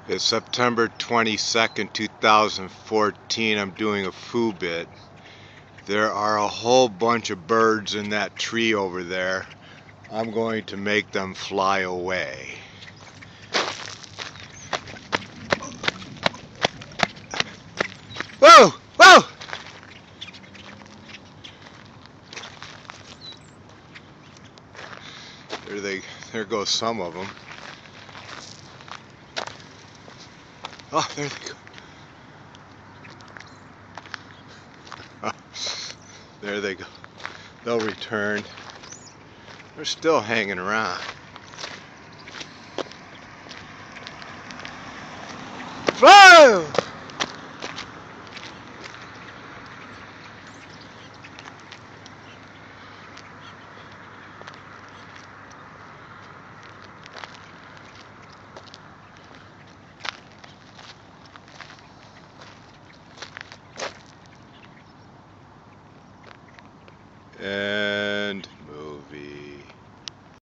It's September 22nd, 2014. I'm doing a foo bit. There are a whole bunch of birds in that tree over there. I'm going to make them fly away. Whoa! Whoa! There goes some of them. Oh, there they go. Oh, there they go. They'll return. They're still hanging around. Whoa! And